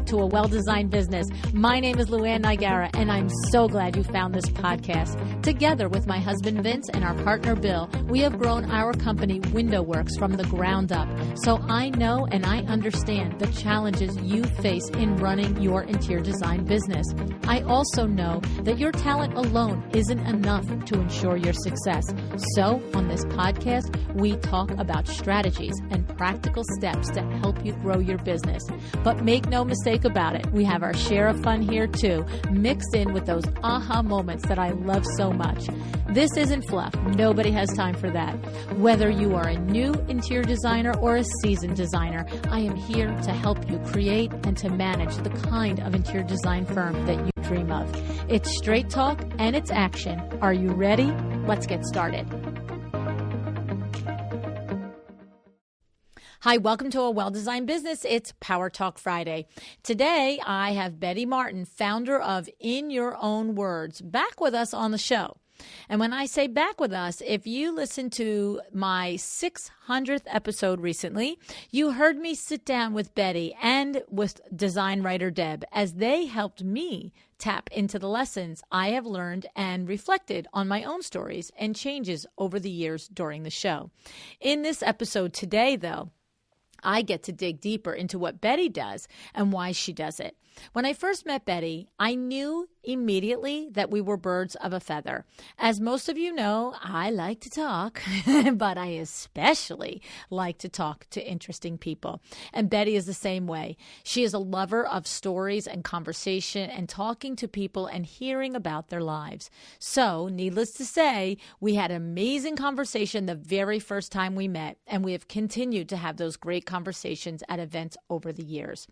to A Well-Designed Business. My name is Luann Nigara, and I'm so glad you found this podcast. Together with my husband Vince and our partner Bill, we have grown our company WindowWorks from the ground up. So I know and I understand the challenges you face in running your interior design business. I also know that your talent alone isn't enough to ensure your success. So on this podcast, we talk about strategies and practical steps to help you grow your business. But make no mistake about it, we have our share of fun here too, mixed in with those aha moments that I love so much. This isn't fluff. Nobody has time for that. Whether you are a new interior designer or a seasoned designer, I am here to help you create and to manage the kind of interior design firm that you dream of. It's straight talk and it's action. Are you ready? Let's get started. Hi, welcome to A Well-Designed Business. It's Power Talk Friday. Today, I have Betty Marton, founder of In Your Own Words, back with us on the show. And when I say back with us, if you listened to my 600th episode recently, you heard me sit down with Betty and with design writer Deb as they helped me tap into the lessons I have learned and reflected on my own stories and changes over the years during the show. In this episode today, though, I get to dig deeper into what Betty does and why she does it. When I first met Betty, I knew immediately that we were birds of a feather. As most of you know, I like to talk, but I especially like to talk to interesting people. And Betty is the same way. She is a lover of stories and conversation and talking to people and hearing about their lives. So, needless to say, we had an amazing conversation the very first time we met, and we have continued to have those great conversations at events over the years.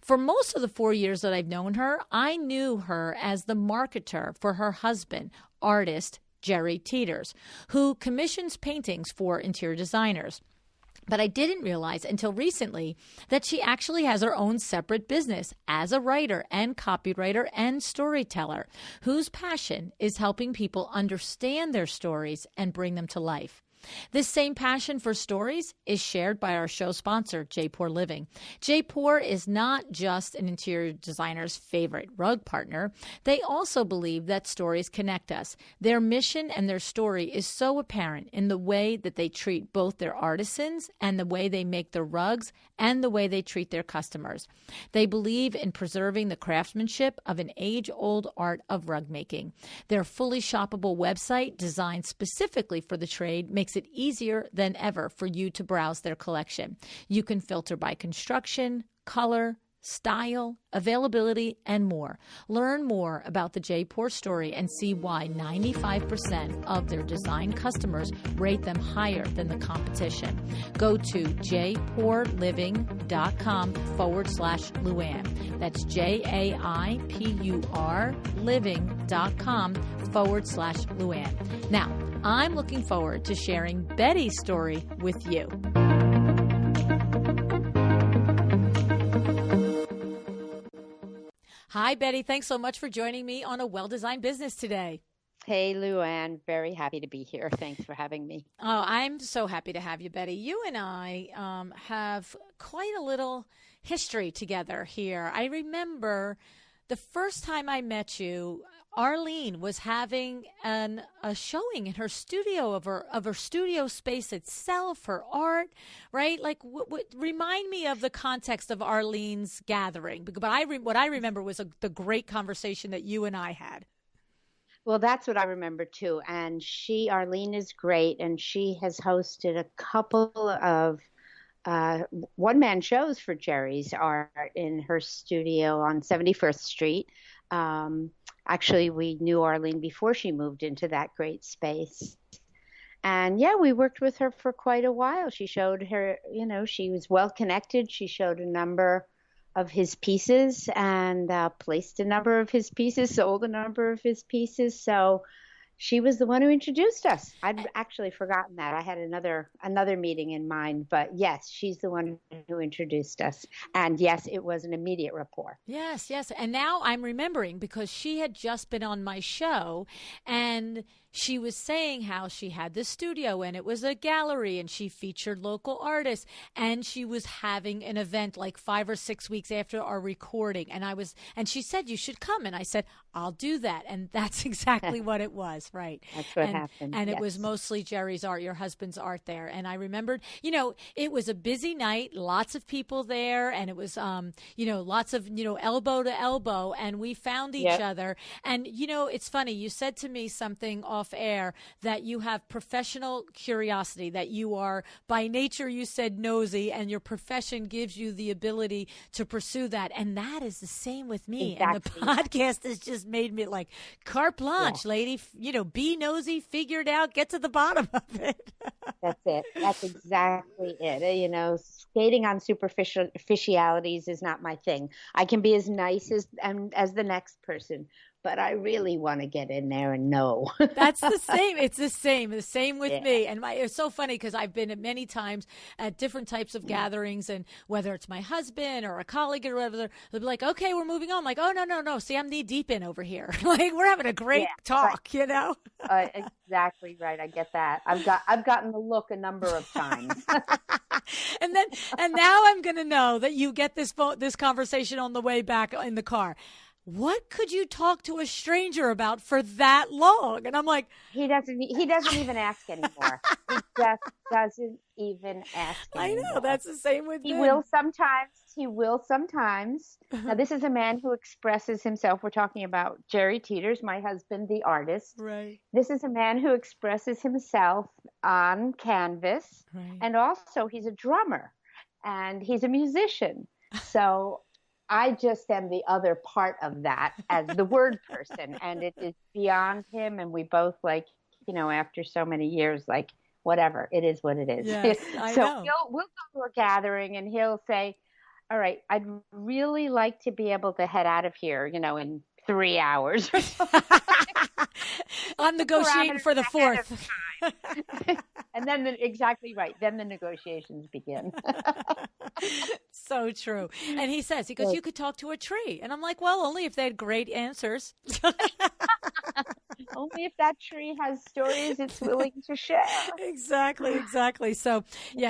For most of the 4 years that I've known her, I knew her as the marketer for her husband, artist Jerry Teters, who commissions paintings for interior designers. But I didn't realize until recently that she actually has her own separate business as a writer and copywriter and storyteller, whose passion is helping people understand their stories and bring them to life. This same passion for stories is shared by our show sponsor, J-Pour Living. J-Pour is not just an interior designer's favorite rug partner. They also believe that stories connect us. Their mission and their story is so apparent in the way that they treat both their artisans and the way they make their rugs and the way they treat their customers. They believe in preserving the craftsmanship of an age-old art of rug making. Their fully shoppable website, designed specifically for the trade, makes it easier than ever for you to browse their collection. You can filter by construction, color, style, availability, and more. Learn more about the J-Pour story and see why 95% of their design customers rate them higher than the competition. Go to jpourliving.com/Luann. That's JAIPUR living.com/Luann. Now, I'm looking forward to sharing Betty's story with you. Hi, Betty. Thanks so much for joining me on A Well-Designed Business today. Hey, Luann. Very happy to be here. Thanks for having me. Oh, I'm so happy to have you, Betty. You and I have quite a little history together here. I remember the first time I met you, Arlene was having a showing in her studio of her studio space itself, her art, right? Like, remind me of the context of Arlene's gathering. But what I remember was the great conversation that you and I had. Well, that's what I remember too. And Arlene is great, and she has hosted a couple of one-man shows for Jerry's art in her studio on 71st Street. Actually, we knew Arlene before she moved into that great space. And yeah, we worked with her for quite a while. She showed her, she was well connected. She showed a number of his pieces and placed a number of his pieces, sold a number of his pieces. So She was the one who introduced us. I'd actually forgotten that. I had another meeting in mind, but yes, she's the one who introduced us. And yes, it was an immediate rapport. Yes, yes. And now I'm remembering because she had just been on my show and she was saying how she had this studio and it was a gallery and she featured local artists and she was having an event like 5 or 6 weeks after our recording. And she said, you should come. And I said, I'll do that. And that's exactly what it was. Right. That's what happened. And it was mostly Jerry's art, your husband's art there. And I remembered, it was a busy night, lots of people there. And it was, lots of, elbow to elbow. And we found each other. And, it's funny. You said to me something off air that you have professional curiosity, that you are by nature, you said nosy, and your profession gives you the ability to pursue that. And that is the same with me. Exactly. And the podcast has just made me like carte blanche, lady, be nosy, figure it out, get to the bottom of it. That's it. That's exactly it. Skating on superficialities is not my thing. I can be as nice as the next person, but I really want to get in there and know. That's the same. It's the same with me. And it's so funny because I've been at many times at different types of gatherings, and whether it's my husband or a colleague or whatever, they'll be like, okay, we're moving on. I'm like, oh, no. See, I'm knee deep in over here. Like we're having a great talk, Exactly right. I get that. I've gotten the look a number of times. And now I'm going to know that you get this conversation on the way back in the car. What could you talk to a stranger about for that long? And I'm like, he doesn't even ask anymore. He just doesn't even ask anymore. I know, that's the same with He him. will sometimes. Now, this is a man who expresses himself. We're talking about Jerry Teters, my husband, the artist. Right. This is a man who expresses himself on canvas. Right. And also he's a drummer and he's a musician. So I just am the other part of that as the word person, and it is beyond him. And we both after so many years, whatever, it is what it is. Yes, I know. We'll go to a gathering and he'll say, all right, I'd really like to be able to head out of here, in 3 hours or something. I'm negotiating for the 4th. And then exactly right. Then the negotiations begin. So true. And he goes, you could talk to a tree. And I'm like, well, only if they had great answers. Only if that tree has stories it's willing to share. Exactly. So,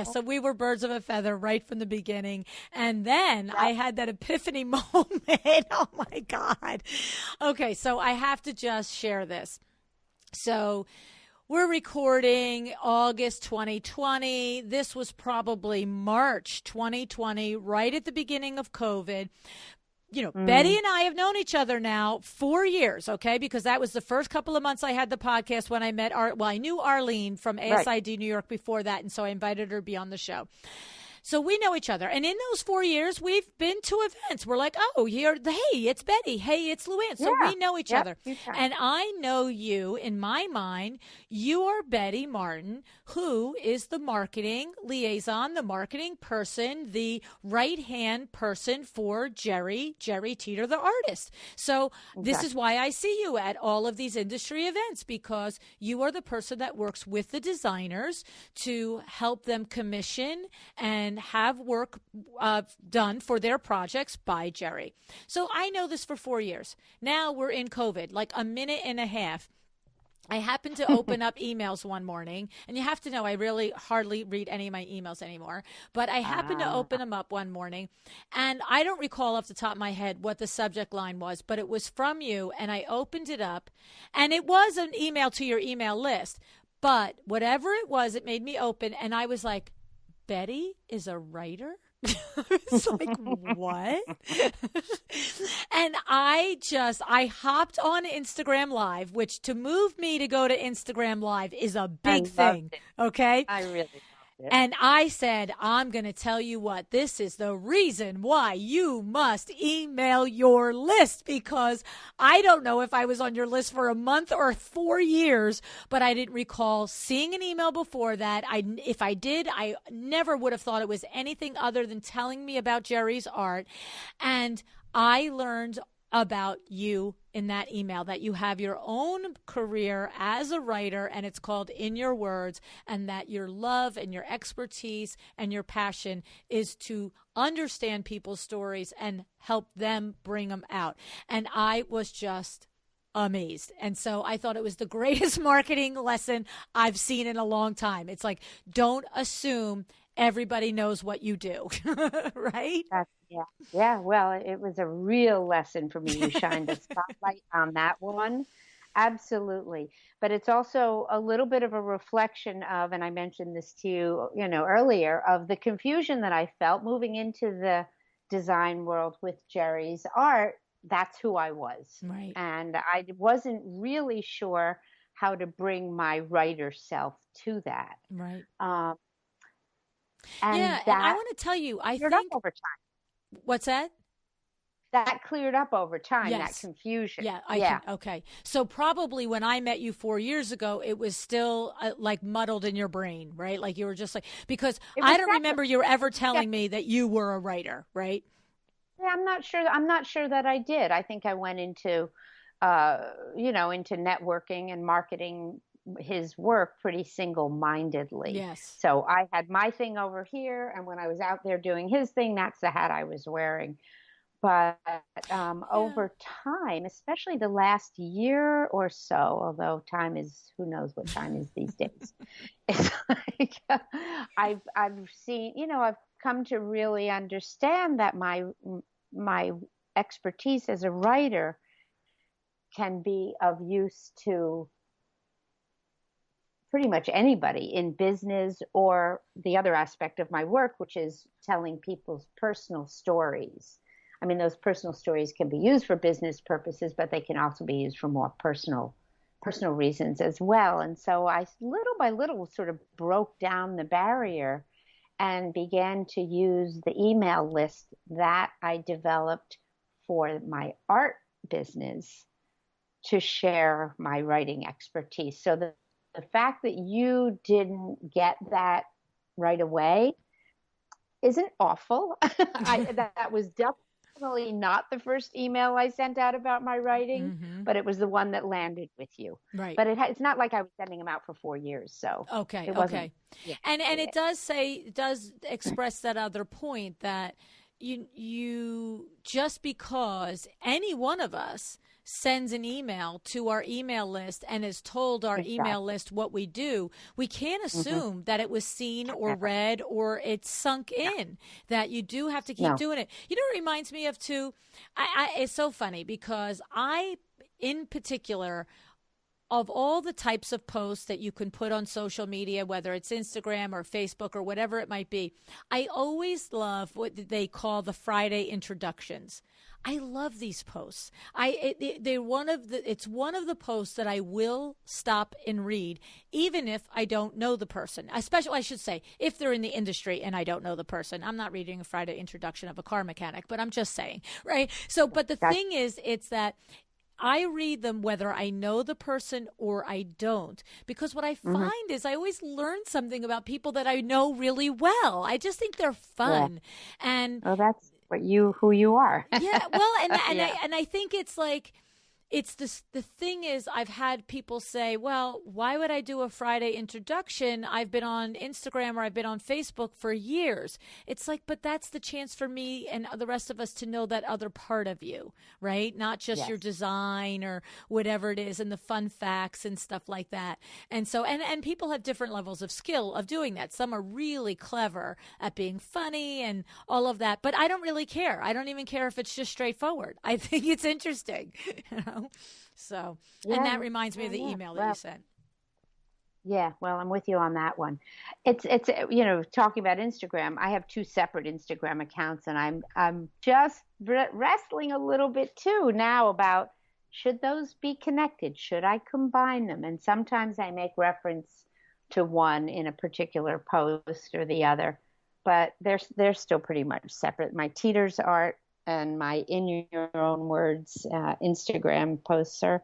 so we were birds of a feather right from the beginning. And then I had that epiphany moment. Oh, my God. Okay, so I have to just share this. So we're recording August 2020. This was probably March 2020, right at the beginning of COVID. Betty and I have known each other now 4 years, okay? Because that was the first couple of months I had the podcast when I met I knew Arlene from ASID New York before that, and so I invited her to be on the show. So we know each other. And in those 4 years, we've been to events. We're like, oh, hey, it's Betty. Hey, it's Luann. So we know each other. And I know you, in my mind, you are Betty Marton, who is the marketing liaison, the marketing person, the right-hand person for Jerry Teeter, the artist. So this is why I see you at all of these industry events, because you are the person that works with the designers to help them commission and have work done for their projects by Jerry. So I know this for 4 years. Now we're in COVID, like a minute and a half. I happened to open up emails one morning, and you have to know I really hardly read any of my emails anymore, but I happened to open them up one morning, and I don't recall off the top of my head what the subject line was, but it was from you, and I opened it up, and it was an email to your email list, but whatever it was, it made me open, and I was like, Betty is a writer? It's like, what? And I hopped on Instagram Live, which to move me to go to Instagram Live is a big thing. Okay. I really loved it. And I said, I'm going to tell you what, this is the reason why you must email your list, because I don't know if I was on your list for a month or 4 years, but I didn't recall seeing an email before that. If I did, I never would have thought it was anything other than telling me about Jerry's art. And I learned about you in that email, that you have your own career as a writer and it's called In Your Words, and that your love and your expertise and your passion is to understand people's stories and help them bring them out. And I was just amazed. And so I thought it was the greatest marketing lesson I've seen in a long time. It's like, don't assume everybody knows what you do, right? Yeah. Well, it was a real lesson for me. You shined a spotlight on that one. Absolutely. But it's also a little bit of a reflection of, and I mentioned this to you, earlier, of the confusion that I felt moving into the design world with Jerry's art. That's who I was. Right. And I wasn't really sure how to bring my writer self to that. Right. And yeah, and I want to tell you, I think over time. What's that? That cleared up over time, Yes. that confusion. Okay. So probably when I met you 4 years ago, it was still like muddled in your brain, right? Like you were just like, because I don't remember you ever telling me that you were a writer, right? Yeah, I'm not sure that I did. I think I went into, into networking and marketing his work pretty single-mindedly. Yes. So I had my thing over here, and when I was out there doing his thing, that's the hat I was wearing. But over time, especially the last year or so, although time is, who knows what time is these days, it's like I've seen, I've come to really understand that my expertise as a writer can be of use to pretty much anybody in business, or the other aspect of my work, which is telling people's personal stories. I mean, those personal stories can be used for business purposes, but they can also be used for more personal reasons as well. And so I, little by little, sort of broke down the barrier and began to use the email list that I developed for my art business to share my writing expertise. So the fact that you didn't get that right away isn't awful. That was definitely not the first email I sent out about my writing, but it was the one that landed with you. Right. But it's not like I was sending them out for 4 years. So okay. Yeah, and it does express that other point that you just because any one of us sends an email to our email list and has told our email list what we do, we can't assume that it was seen or read or it's sunk in, that you do have to keep doing it. You know what it reminds me of too? It's so funny because I, in particular, of all the types of posts that you can put on social media, whether it's Instagram or Facebook or whatever it might be, I always love what they call the Friday introductions. I love these posts. It's one of the posts that I will stop and read, even if I don't know the person. Especially, I should say, if they're in the industry and I don't know the person. I'm not reading a Friday introduction of a car mechanic, but I'm just saying, right? So, but the thing is, it's that I read them whether I know the person or I don't, because what I find is I always learn something about people that I know really well. I just think they're fun. Yeah. And that's who you are. Yeah. Well, and I think it's like, the thing is, I've had people say, well, why would I do a Friday introduction? I've been on Instagram or I've been on Facebook for years. It's like, but that's the chance for me and the rest of us to know that other part of you, right? Not just your design or whatever it is and the fun facts and stuff like that. And so, and people have different levels of skill of doing that. Some are really clever at being funny and all of that, but I don't really care. I don't even care if it's just straightforward. I think it's interesting, So, and that reminds me of the email that you sent. Yeah, well, I'm with you on that one. It's talking about Instagram, I have 2 separate Instagram accounts, and I'm just wrestling a little bit too now about, should those be connected? Should I combine them? And sometimes I make reference to one in a particular post or the other, but they're still pretty much separate. My Teters art and my In Your Own Words Instagram posts are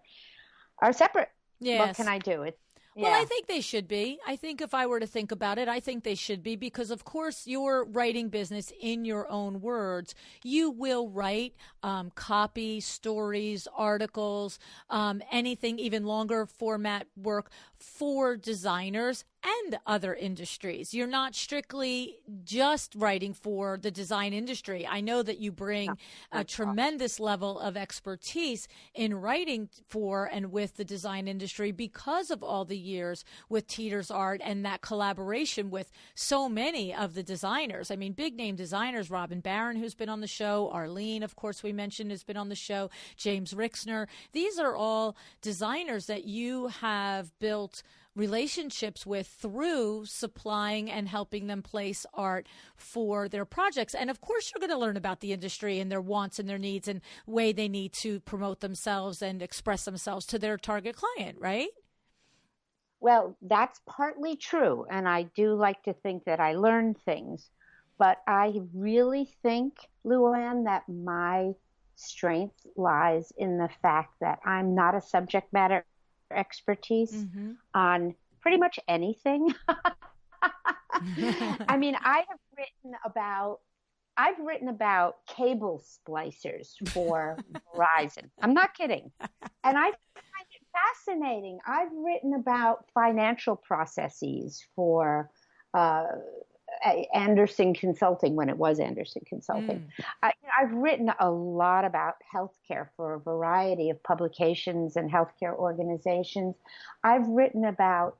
separate. Yes. What can I do? Well, I think they should be. I think if I were to think about it, I think they should be because, of course, your writing business in your own words, you will write copy, stories, articles, anything, even longer format work for designers and other industries. You're not strictly just writing for the design industry. I know that you bring a tremendous level of expertise in writing for and with the design industry because of all the years with Teters Art and that collaboration with so many of the designers. I mean, big name designers, Robin Barron, who's been on the show, Arlene, of course, we mentioned, has been on the show, James Rixner. These are all designers that you have built relationships with through supplying and helping them place art for their projects. And of course, you're going to learn about the industry and their wants and their needs and way they need to promote themselves and express themselves to their target client, right? Well, that's partly true. And I do like to think that I learn things. But I really think, Luann, that my strength lies in the fact that I'm not a subject matter expertise on pretty much anything. I mean, I've written about cable splicers for Verizon. I'm not kidding. And I find it fascinating. I've written about financial processes for Anderson Consulting when it was Anderson Consulting. I've written a lot about healthcare for a variety of publications and healthcare organizations. I've written about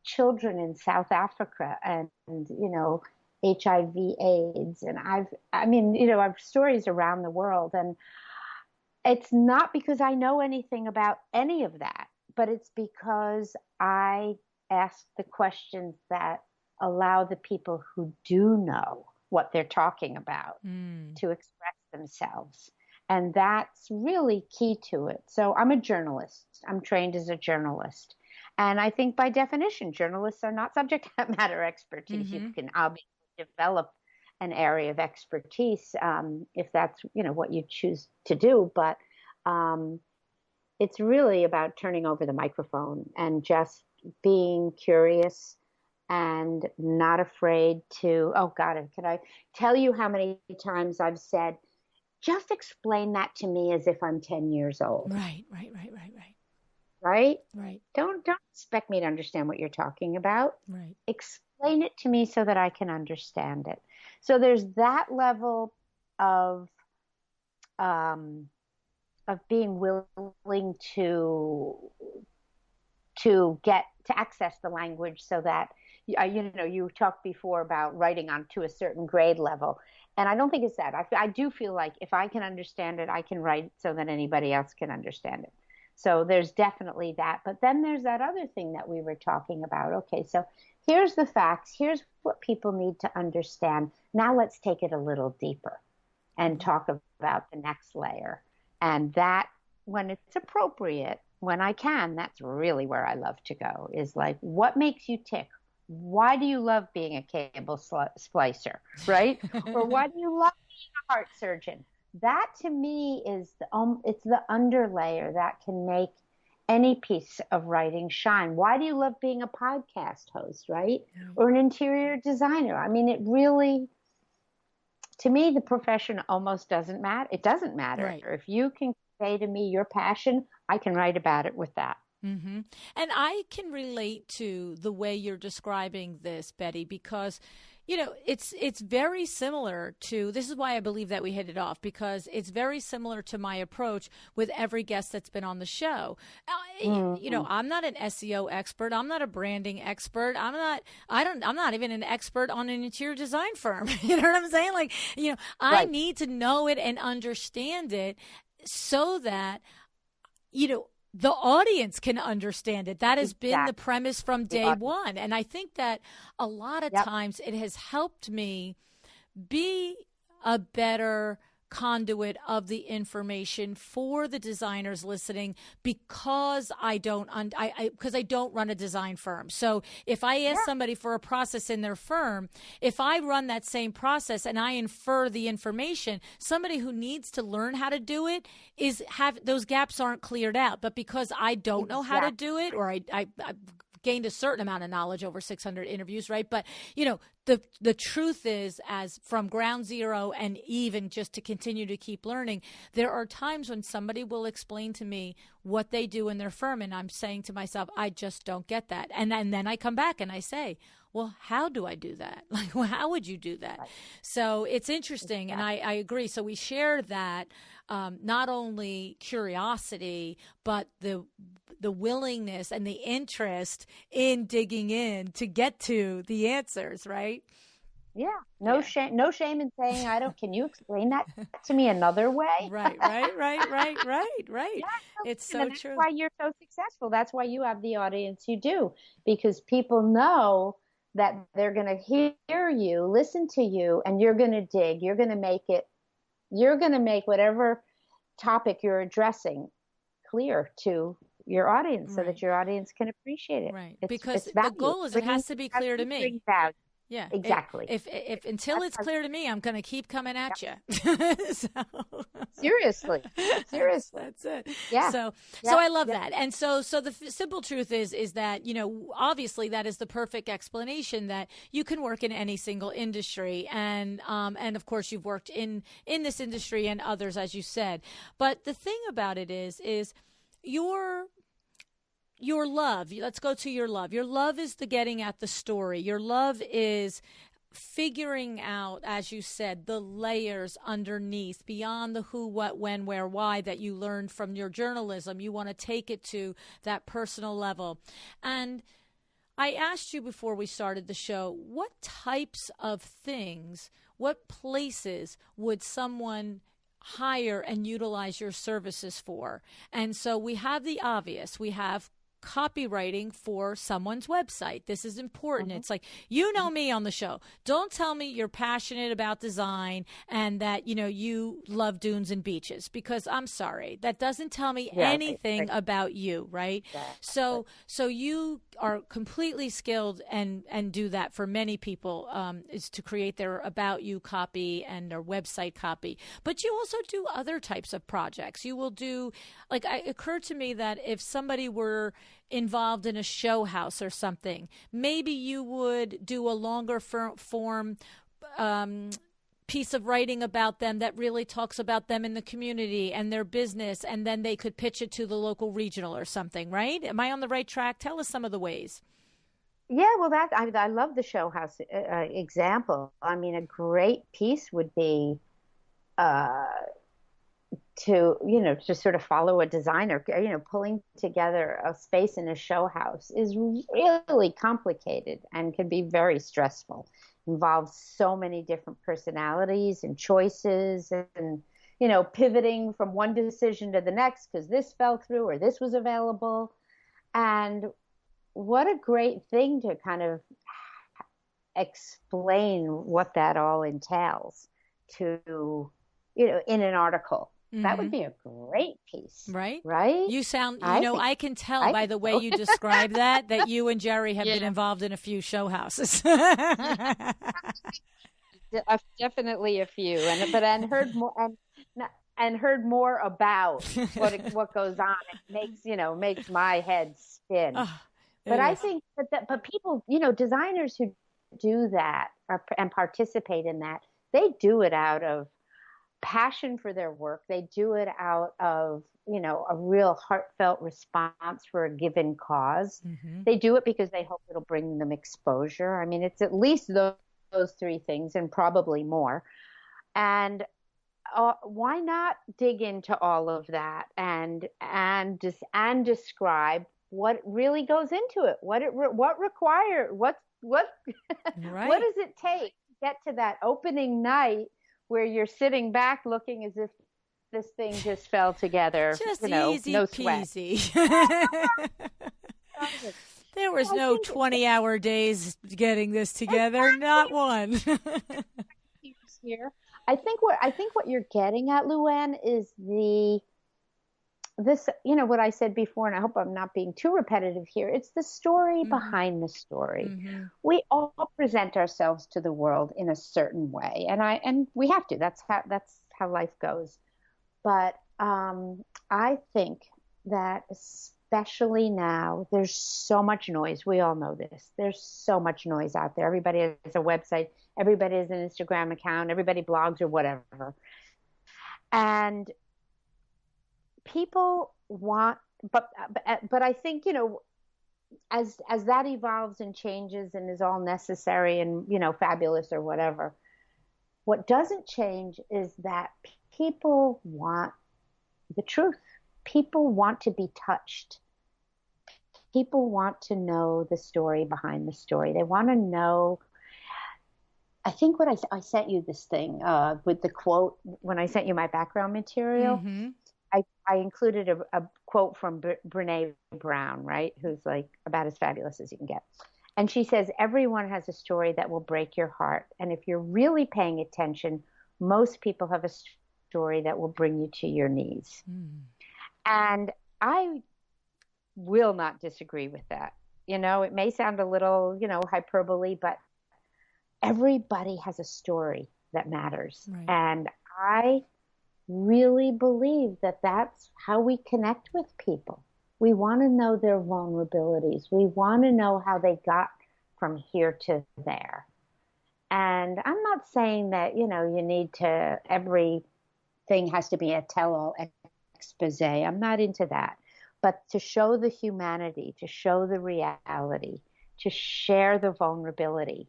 children in South Africa and HIV/AIDS, and I've stories around the world, and it's not because I know anything about any of that, but it's because I ask the questions that allow the people who do know what they're talking about to express themselves. And that's really key to it. So I'm a journalist. I'm trained as a journalist. And I think by definition, journalists are not subject matter expertise. You can obviously develop an area of expertise if that's, what you choose to do. But it's really about turning over the microphone and just being curious and not afraid to, oh God, can I tell you how many times I've said, just explain that to me as if I'm 10 years old. Right. Right? Right. Don't expect me to understand what you're talking about. Right. Explain it to me so that I can understand it. So there's that level of being willing to get to access the language so that you talked before about writing on to a certain grade level. And I don't think it's that. I do feel like if I can understand it, I can write so that anybody else can understand it. So there's definitely that. But then there's that other thing that we were talking about. Okay, so here's the facts. Here's what people need to understand. Now let's take it a little deeper and talk about the next layer. And that, when it's appropriate, when I can, that's really where I love to go, is like, what makes you tick? Why do you love being a cable splicer, right? Or why do you love being a heart surgeon? That to me is it's the underlayer that can make any piece of writing shine. Why do you love being a podcast host, right? Or an interior designer? I mean, it really, to me, the profession almost doesn't matter. It doesn't matter. Right. If you can convey to me your passion, I can write about it with that. And I can relate to the way you're describing this, Betty, because, it's very similar to, this is why I believe that we hit it off, because it's very similar to my approach with every guest that's been on the show. I'm not an SEO expert. I'm not a branding expert. I'm not even an expert on an interior design firm. You know what I'm saying? Like, I need to know it and understand it so that, the audience can understand it. That has been the premise from day one. And I think that a lot of times it has helped me be a better conduit of the information for the designers listening because I don't run a design firm. So if I ask somebody for a process in their firm, if I run that same process and I infer the information, somebody who needs to learn how to do it those gaps aren't cleared out. But because I don't know how to do it, or I gained a certain amount of knowledge over 600 interviews, right? But, the truth is, as from ground zero and even just to continue to keep learning, there are times when somebody will explain to me what they do in their firm, and I'm saying to myself, I just don't get that. And then I come back and I say, well, how do I do that? Like, well, how would you do that? Right. So it's interesting, and I agree. So we share that, not only curiosity, but the willingness and the interest in digging in to get to the answers, right? Yeah. No shame in saying, can you explain that to me another way? Right. Yeah, it's so that's true. That's why you're so successful. That's why you have the audience you do, because people know that they're going to hear you, listen to you, and you're going to dig. You're going to make whatever topic you're addressing clear to your audience, so that your audience can appreciate it. Right. Because the goal is it has to be clear to me. Yeah, exactly. If until it's clear to me, I'm going to keep coming at you. Seriously. That's it. Yeah. So I love that. And so the simple truth is that, obviously that is the perfect explanation that you can work in any single industry. And of course you've worked in this industry and others, as you said. But the thing about it is your love, let's go to your love. Your love is the getting at the story. Your love is figuring out, as you said, the layers underneath, beyond the who, what, when, where, why that you learned from your journalism. You want to take it to that personal level. And I asked you before we started the show, what types of things, what places would someone hire and utilize your services for? And so we have the obvious. We have copywriting for someone's website. This is important. It's like, me on the show. Don't tell me you're passionate about design and that, you love dunes and beaches, because I'm sorry, that doesn't tell me anything about you, right? Exactly. So you are completely skilled and do that for many people, is to create their about you copy and their website copy. But you also do other types of projects. You will do, it occurred to me that if somebody were involved in a show house or something, maybe you would do a longer form piece of writing about them that really talks about them in the community and their business, and then they could pitch it to the local regional or something, right? Am I on the right track? Tell us some of the ways. Yeah, well, I love the show house example. I mean, a great piece would be to sort of follow a designer. Pulling together a space in a show house is really complicated and can be very stressful. Involves so many different personalities and choices, and pivoting from one decision to the next because this fell through or this was available. And what a great thing to kind of explain what that all entails to in an article. That would be a great piece. Right? You sound, I can tell by the way you describe that you and Jerry have been involved in a few show houses. Definitely a few, and heard more about what goes on. It makes my head spin. But I think but people, designers who do that and participate in that, they do it out of passion for their work. They do it out of, a real heartfelt response for a given cause. They do it because they hope it'll bring them exposure. I mean, it's at least those three things and probably more. And why not dig into all of that and describe what really goes into it? What does it take to get to that opening night where you're sitting back looking as if this thing just fell together? Just easy no peasy. There was no 20-hour days getting this together, not one. Here, I think what you're getting at, Luann, is what I said before, and I hope I'm not being too repetitive here. It's the story behind the story. We all present ourselves to the world in a certain way, and we have to. That's how life goes. But I think that especially now, there's so much noise. We all know this. There's so much noise out there. Everybody has a website. Everybody has an Instagram account. Everybody blogs or whatever. And people want, but I think, as that evolves and changes and is all necessary and, fabulous or whatever, what doesn't change is that people want the truth. People want to be touched. People want to know the story behind the story. They want to know. I think what I sent you this thing with the quote when I sent you my background material. Mm-hmm. I included a quote from Brene Brown, right? Who's like about as fabulous as you can get. And she says, everyone has a story that will break your heart. And if you're really paying attention, most people have a story that will bring you to your knees. Mm. And I will not disagree with that. It may sound a little, hyperbole, but everybody has a story that matters. Right. And I really believe that that's how we connect with people. We want to know their vulnerabilities. We want to know how they got from here to there. And I'm not saying that, you need to, everything has to be a tell-all expose. I'm not into that. But to show the humanity, to show the reality, to share the vulnerability,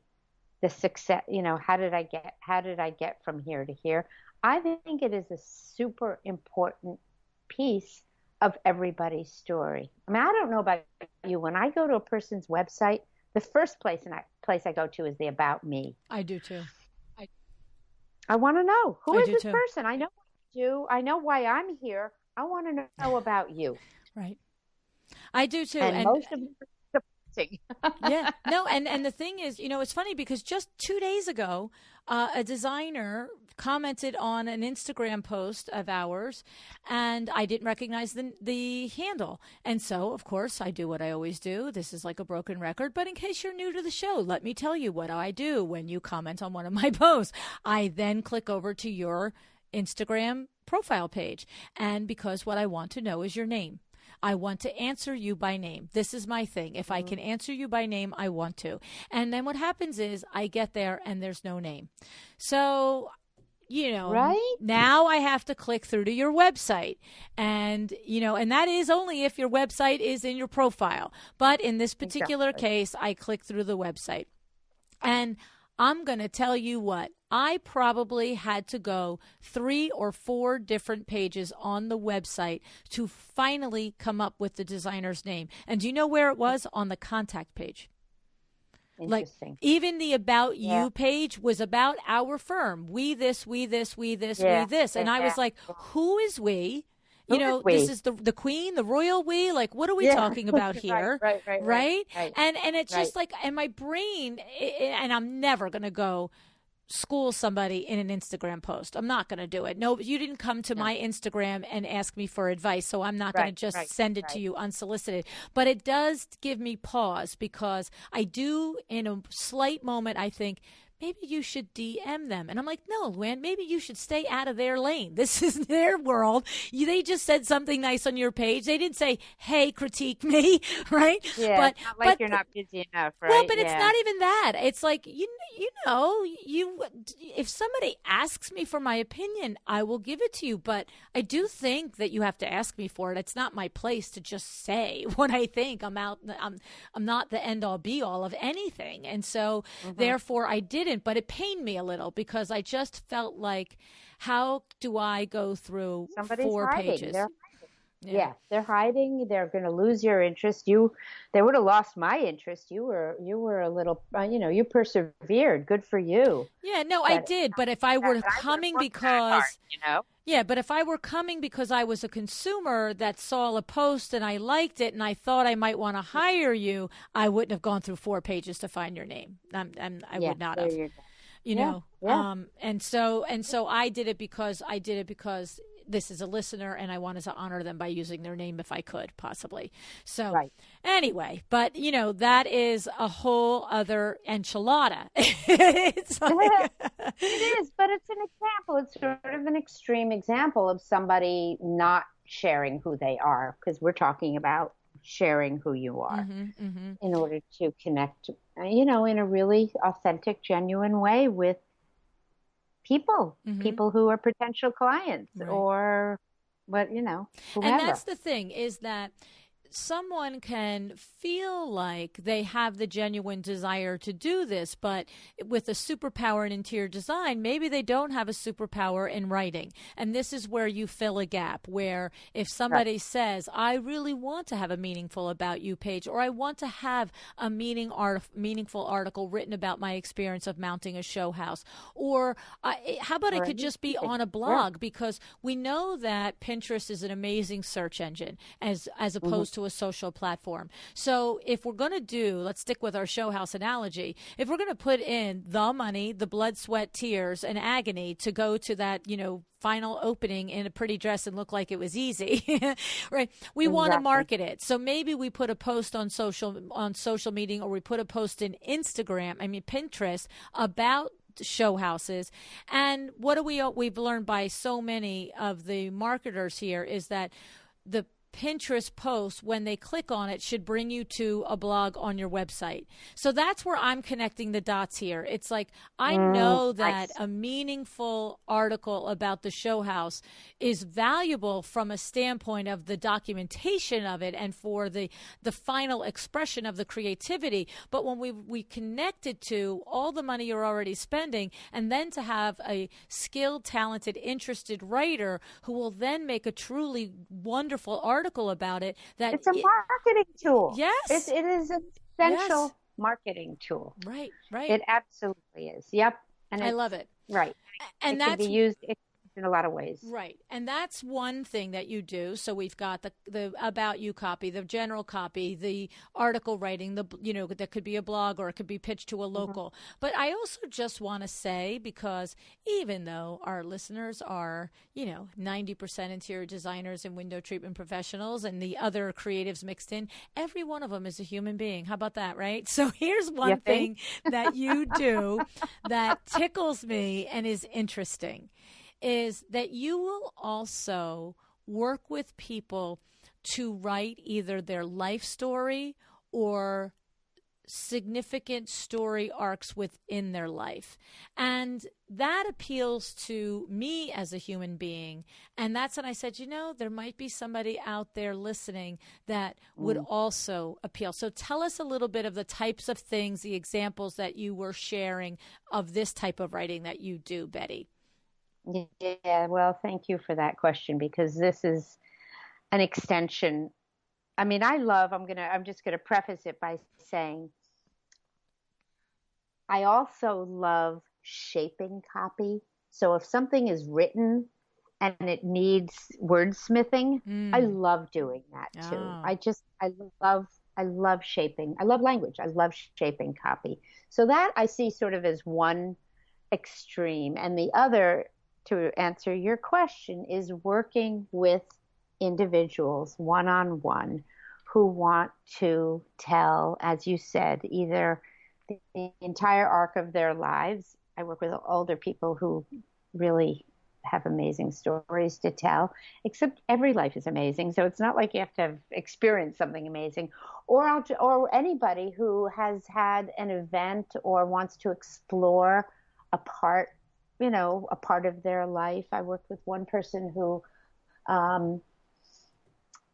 the success, how did I get from here to here? I think it is a super important piece of everybody's story. I mean, I don't know about you. When I go to a person's website, the first place I go to is the About Me. I do too. I want to know, who is this person? I know what you do. I know why I'm here. I want to know about you. Right. I do too. And most of them are depressing. Yeah. No, and the thing is, it's funny because just 2 days ago, a designer commented on an Instagram post of ours, and I didn't recognize the handle. And so, of course, I do what I always do. This is like a broken record, but in case you're new to the show, let me tell you what I do when you comment on one of my posts. I then click over to your Instagram profile page, and because what I want to know is your name. I want to answer you by name. This is my thing. If I can answer you by name, I want to. And then what happens is I get there and there's no name. So, right? Now I have to click through to your website. And, and that is only if your website is in your profile. But in this particular case, I click through the website. And I'm going to tell you what, I probably had to go 3 or 4 different pages on the website to finally come up with the designer's name. And do you know where it was? On the contact page. Interesting. Like even the About You page was about our firm. We this. And I was like, who is we? This is the queen, the royal we. Like, what are we talking about here? Right? And it's just like, and my brain, and I'm never going to go school somebody in an Instagram post. I'm not going to do it. No, you didn't come to my Instagram and ask me for advice, so I'm not going to just send it to you unsolicited. But it does give me pause because I do, in a slight moment, I think, maybe you should DM them. And I'm like, no, Luann, maybe you should stay out of their lane. This is their world. They just said something nice on your page. They didn't say, hey, critique me, right? Yeah, but you're not busy enough, right? Well, but it's not even that. It's like, if somebody asks me for my opinion, I will give it to you. But I do think that you have to ask me for it. It's not my place to just say what I think. I'm not the end all be all of anything. And so therefore I didn't, but it pained me a little because I just felt like, how do I go through Somebody's 4 hiding. pages? Yeah, they're hiding. They're going to lose your interest. They would have lost my interest. You were a little, you persevered. Good for you. Yeah, no, I did. But if I were coming because, yeah, but if I were coming because I was a consumer that saw a post and I liked it and I thought I might want to hire you, I wouldn't have gone through 4 pages to find your name. I would not have. And so I did it because this is a listener and I wanted to honor them by using their name if I could possibly. So anyway, but that is a whole other enchilada. It's like, it is, but it's an example. It's sort of an extreme example of somebody not sharing who they are because we're talking about sharing who you are Mm-hmm, mm-hmm. in order to connect, in a really authentic, genuine way with Mm-hmm. people who are potential clients Right. or And whomever. that's the thing is that someone can feel like they have the genuine desire to do this, but with a superpower in interior design, maybe they don't have a superpower in writing. And this is where you fill a gap, where if Right. somebody says, I really want to have a meaningful about you page, or I want to have a meaningful article written about my experience of mounting a show house, or how about it Or could just be anything. on a Yeah. blog, because we know that Pinterest is an amazing search engine as Hmm. opposed to a social platform. So if we're going to let's stick with our show house analogy. If we're going to put in the money, the blood, sweat, tears, and agony to go to that, final opening in a pretty dress and look like it was easy, right? We want to Exactly. market it. So maybe we put a post on social media, or we put a post in Pinterest about show houses. And what do we've learned by so many of the marketers here is that the Pinterest post, when they click on it, should bring you to a blog on your website. So that's where I'm connecting the dots here. It's like, I know that Nice. a meaningful article about the show house is valuable from a standpoint of the documentation of it and for the final expression of the creativity. But when we connect it to all the money you're already spending, and then to have a skilled, talented, interested writer who will then make a truly wonderful article about it, It's a marketing tool. yes, It is an yes, essential marketing tool. right, right. It absolutely is. Yep. And I it's love it. right. And It can be that's used in a lot of ways. right. And that's one thing that you do. So we've got the about you copy, the general copy, the article writing, that could be a blog or it could be pitched to a Hmm. local. But I also just want to say, because even though our listeners are, 90% interior designers and window treatment professionals and the other creatives mixed in, every one of them is a human being. How about that, right? So here's You one think? thing that you do that tickles me and is interesting, is that you will also work with people to write either their life story or significant story arcs within their life. And that appeals to me as a human being. And that's when I said, there might be somebody out there listening that would Mm. also appeal. So tell us a little bit of the types of things, the examples that you were sharing of this type of writing that you do, Betty. Yeah, well, thank you for that question because this is an extension. I mean, I'm just gonna preface it by saying I also love shaping copy. So if something is written and it needs wordsmithing, I Mm. love doing that too. Oh. I love shaping. I love language. I love shaping copy. So that I see sort of as one extreme. And the other, to answer your question, is working with individuals one on one who want to tell, as you said, either the entire arc of their lives. I work with older people who really have amazing stories to tell, except every life is amazing. So it's not like you have to have experienced something amazing. Or anybody who has had an event or wants to explore a part, a part of their life. I worked with one person who um,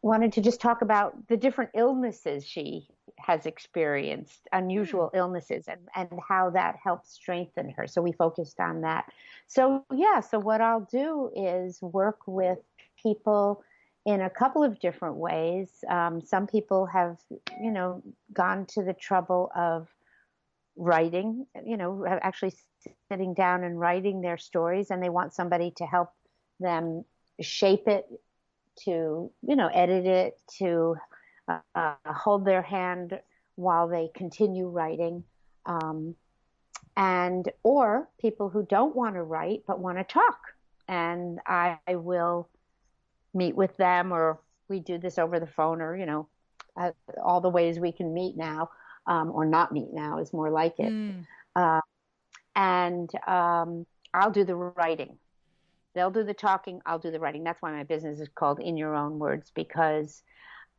wanted to just talk about the different illnesses she has experienced, Hmm. unusual illnesses, and how that helps strengthen her. So we focused on that. So, yeah, so what I'll do is work with people in a couple of different ways. Some people have, gone to the trouble of writing, actually sitting down and writing their stories, and they want somebody to help them shape it, to edit it, to hold their hand while they continue writing, and or people who don't want to write but want to talk, and I will meet with them, or we do this over the phone, or uh, all the ways we can meet now, or not meet now is more like it, Hmm. uh, and I'll do the writing. They'll do the talking, I'll do the writing. That's why my business is called In Your Own Words, because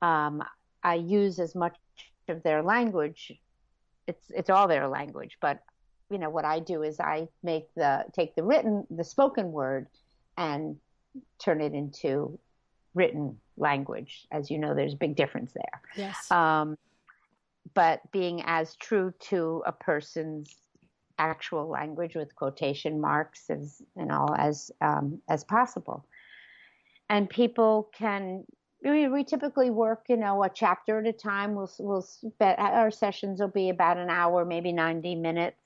um, I use as much of their language. It's all their language, but what I do is I take the spoken word and turn it into written language. As you know, there's a big difference there. Yes. But being as true to a person's actual language with quotation marks as possible. And people we typically work, a chapter at a time. Our sessions will be about an hour, maybe 90 minutes.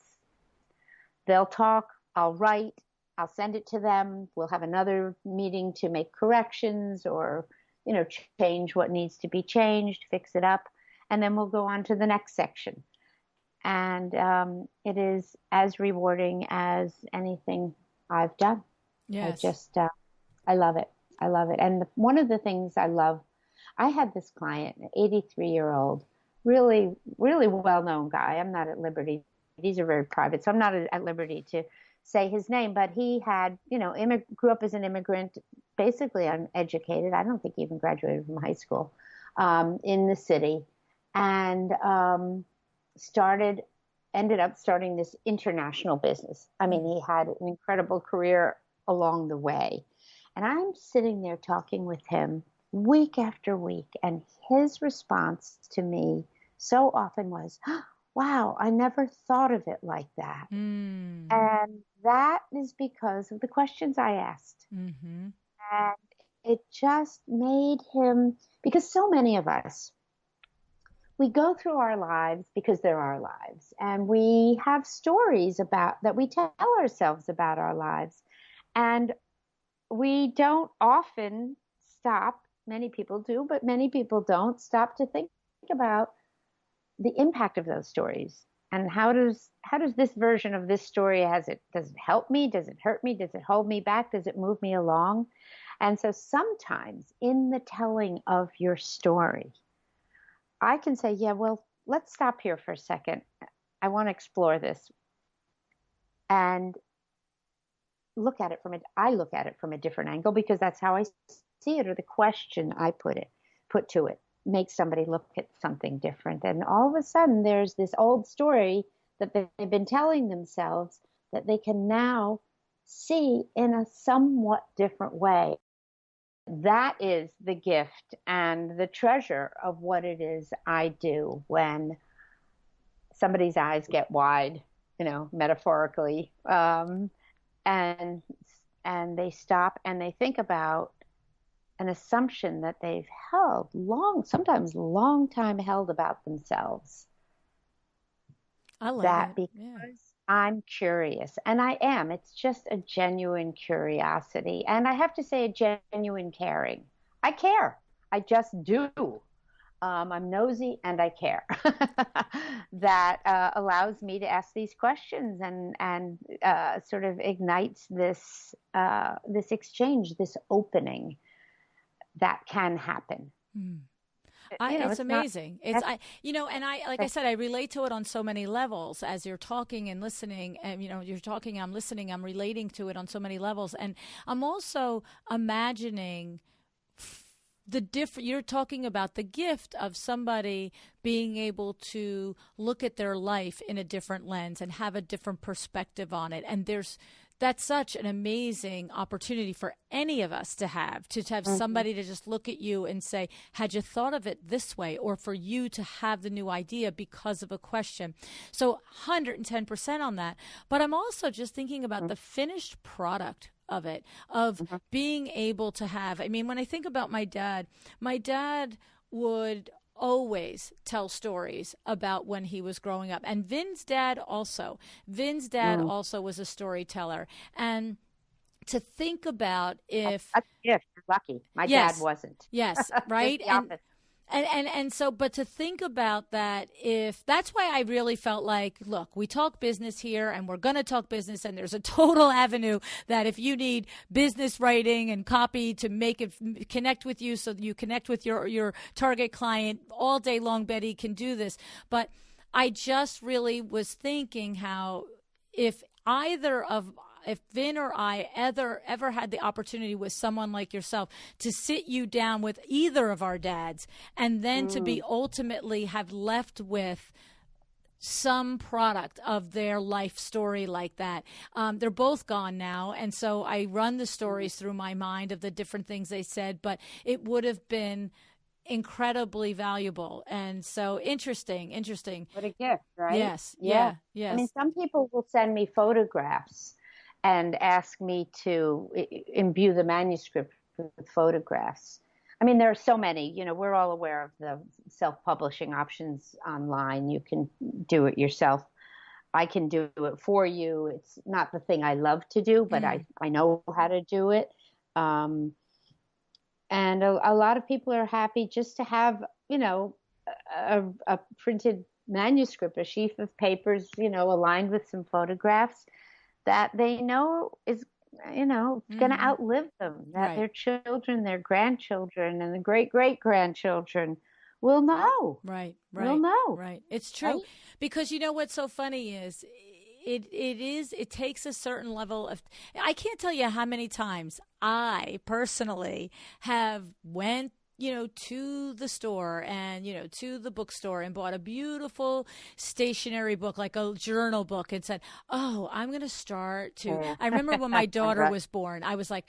They'll talk, I'll write, I'll send it to them. We'll have another meeting to make corrections or, change what needs to be changed, fix it up. And then we'll go on to the next section. And it is as rewarding as anything I've done. Yes. I love it. I love it. And one of the things I love, I had this client, an 83-year-old, really, really well-known guy. I'm not at liberty. These are very private, so I'm not at liberty to say his name, but he had, grew up as an immigrant, basically uneducated. I don't think he even graduated from high school, in the city, and ended up starting this international business. I mean, he had an incredible career along the way. And I'm sitting there talking with him week after week, and his response to me so often was, wow, I never thought of it like that. And that is because of the questions I asked. Mm-hmm. And it just made him, because so many of us, we go through our lives because they're our lives, and we have stories that we tell ourselves about our lives. And we don't often stop, many people do, but many people don't stop to think about the impact of those stories. And how does this version of this story, does it help me? Does it hurt me? Does it hold me back? Does it move me along? And so sometimes in the telling of your story, I can say, yeah, well, let's stop here for a second. I want to explore this. And I look at it from a different angle, because that's how I see it, or the question I put to it makes somebody look at something different. And all of a sudden there's this old story that they've been telling themselves that they can now see in a somewhat different way. That is the gift and the treasure of what it is I do when somebody's eyes get wide, metaphorically, and they stop and they think about an assumption that they've sometimes long time held about themselves. I love that. Because I'm curious, and I am. It's just a genuine curiosity, and I have to say a genuine caring. I care. I just do. I'm nosy and I care. That allows me to ask these questions and sort of ignites this exchange, this opening that can happen. It's amazing. I said, I relate to it on so many levels as you're talking and listening, and you're talking, I'm listening, I'm relating to it on so many levels. And I'm also imagining you're talking about the gift of somebody being able to look at their life in a different lens and have a different perspective on it. And that's such an amazing opportunity for any of us to have somebody to just look at you and say, had you thought of it this way? Or for you to have the new idea because of a question. So 110% on that. But I'm also just thinking about the finished product of it, of being able to have, when I think about my dad would always tell stories about when he was growing up. And Vin's dad also was a storyteller. And to think about if... That's a gift. You're lucky. My dad wasn't. Yes, right? And so, but to think about that, that's why I really felt like, look, we talk business here and we're going to talk business, and there's a total avenue that if you need business writing and copy to make it connect with you so that you connect with your target client all day long, Betty can do this. But I just really was thinking how if if Vin or I ever had the opportunity with someone like yourself to sit you down with either of our dads, and then to be ultimately have left with some product of their life story like that. They're both gone now, and so I run the stories through my mind of the different things they said, but it would have been incredibly valuable. And so interesting. What a gift, right? Yes. Yeah. Yes. I mean, some people will send me photographs and ask me to imbue the manuscript with photographs. I mean, there are so many, we're all aware of the self-publishing options online. You can do it yourself. I can do it for you. It's not the thing I love to do, but I know how to do it. And a lot of people are happy just to have, a printed manuscript, a sheaf of papers, aligned with some photographs that they know is going to outlive them, that their children, their grandchildren, and the great-great-grandchildren will know. Right. Will know. Right. It's true. Right? Because what's so funny is it takes a certain level of, I can't tell you how many times I personally have went to the store and, to the bookstore and bought a beautiful stationery book, like a journal book, and said, oh, I'm going to start to. Yeah. I remember when my daughter was born, I was like,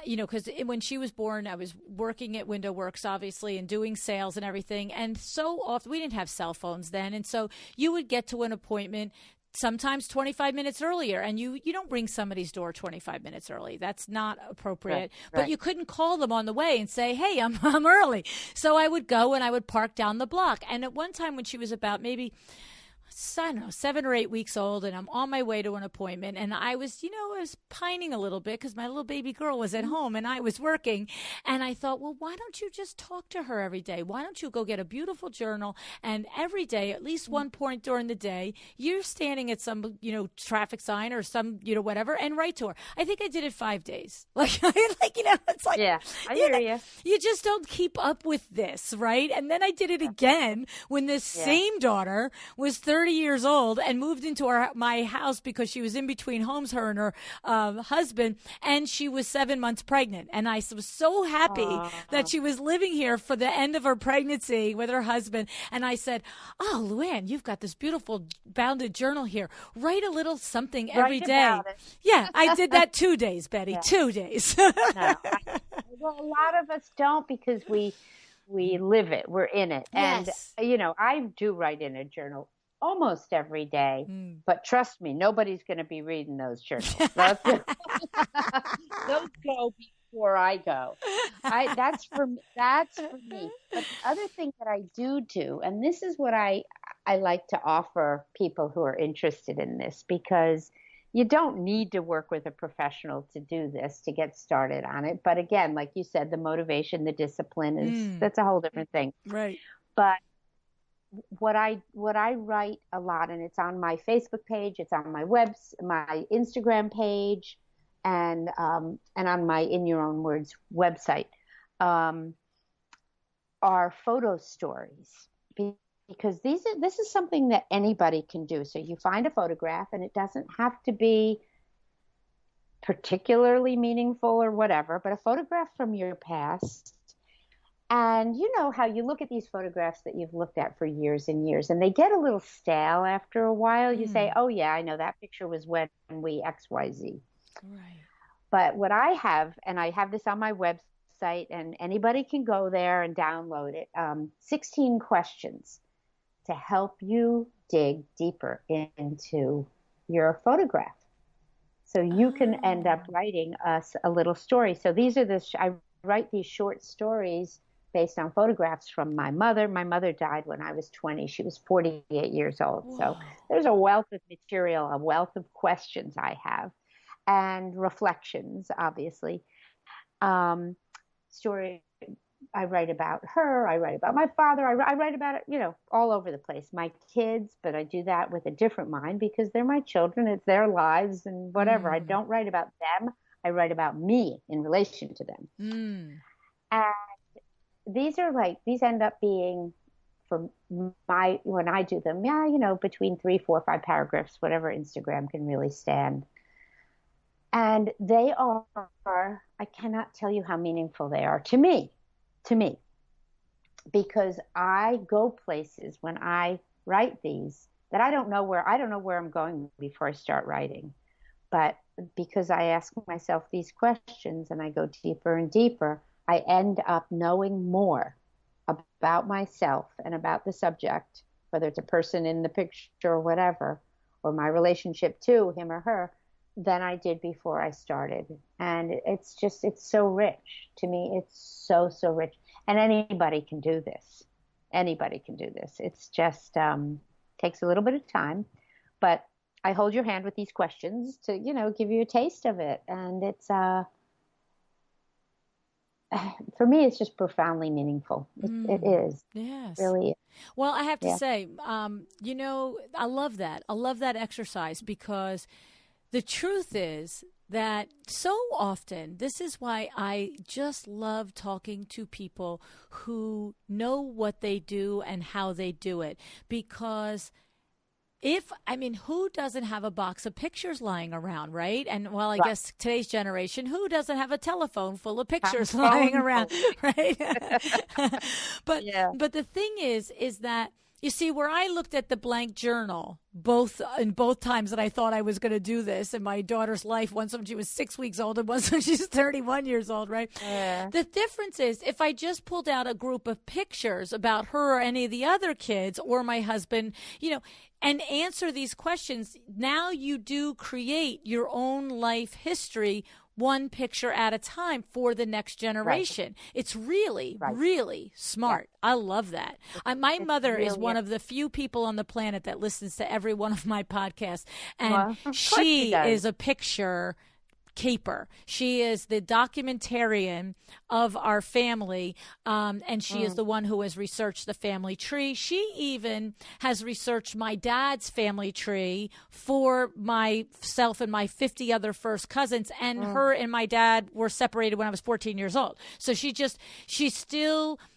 because when she was born, I was working at Window Works, obviously, and doing sales and everything. And so often, we didn't have cell phones then. And so you would get to an appointment sometimes 25 minutes earlier, and you don't ring somebody's door 25 minutes early. That's not appropriate. Right. But you couldn't call them on the way and say, hey, I'm early. So I would go and I would park down the block. And at one time when she was about maybe, I don't know, 7 or 8 weeks old, and I'm on my way to an appointment, and I was pining a little bit because my little baby girl was at home and I was working, and I thought, well, why don't you just talk to her every day? Why don't you go get a beautiful journal, and every day, at least one point during the day, you're standing at some, traffic sign or some, whatever, and write to her. I think I did it 5 days. It's like, yeah, I hear you. You just don't keep up with this, right? And then I did it again when this same daughter was 30 years old and moved into my house because she was in between homes, her and her husband, and she was 7 months pregnant. And I was so happy that she was living here for the end of her pregnancy with her husband. And I said, oh, Luann, you've got this beautiful bounded journal here. Write a little something every day. Yeah, I did that 2 days, Betty, 2 days. Well, a lot of us don't because we live it. We're in it. Yes. And, I do write in a journal almost every day, but trust me, nobody's going to be reading those journals. Those go before I go. That's for me. But the other thing that I do, and this is what I like to offer people who are interested in this, because you don't need to work with a professional to do this, to get started on it. But again, like you said, the motivation, the discipline that's a whole different thing. Right. But what I write a lot, and it's on my Facebook page, it's on my my Instagram page, and on my In Your Own Words website, are photo stories, because this is something that anybody can do. So you find a photograph, and it doesn't have to be particularly meaningful or whatever, but a photograph from your past. And you know how you look at these photographs that you've looked at for years and years, and they get a little stale after a while. You say, oh, yeah, I know that picture was when we XYZ. Right. But what I have, and I have this on my website, and anybody can go there and download it, 16 questions to help you dig deeper into your photograph. So you can end up writing us a little story. So these are I write these short stories based on photographs from my mother. My mother died when I was 20. She was 48 years old. Whoa. So there's a wealth of material, a wealth of questions I have, and reflections, obviously. Story, I write about her. I write about my father. I write about it, all over the place. My kids, but I do that with a different mind because they're my children. It's their lives and whatever. I don't write about them. I write about me in relation to them. And these end up being, when I do them, between 3, 4, 5 paragraphs, whatever Instagram can really stand. And they are, I cannot tell you how meaningful they are to me, because I go places when I write these that I don't know where I'm going before I start writing. But because I ask myself these questions and I go deeper and deeper, I end up knowing more about myself and about the subject, whether it's a person in the picture or whatever, or my relationship to him or her, than I did before I started. And it's so rich to me. It's so, so rich. And anybody can do this. Anybody can do this. It's just takes a little bit of time, but I hold your hand with these questions to, give you a taste of it. And it's, for me, it's just profoundly meaningful. It is. Yes. It really is. Well, I have to say, I love that. I love that exercise, because the truth is that so often, this is why I just love talking to people who know what they do and how they do it, because who doesn't have a box of pictures lying around, right? And I guess today's generation, who doesn't have a telephone full of pictures lying around, right? But the thing is that, you see, where I looked at the blank journal, both times that I thought I was going to do this in my daughter's life, once when she was 6 weeks old and once when she's 31 years old, right? Yeah. The difference is, if I just pulled out a group of pictures about her or any of the other kids or my husband, and answer these questions, now you do create your own life history, one picture at a time, for the next generation. Right. It's really, really smart. Yeah. I love that. My mother is one of the few people on the planet that listens to every one of my podcasts. And she is a picture keeper. She is the documentarian of our family, and she is the one who has researched the family tree. She even has researched my dad's family tree for myself and my 50 other first cousins, and her and my dad were separated when I was 14 years old. So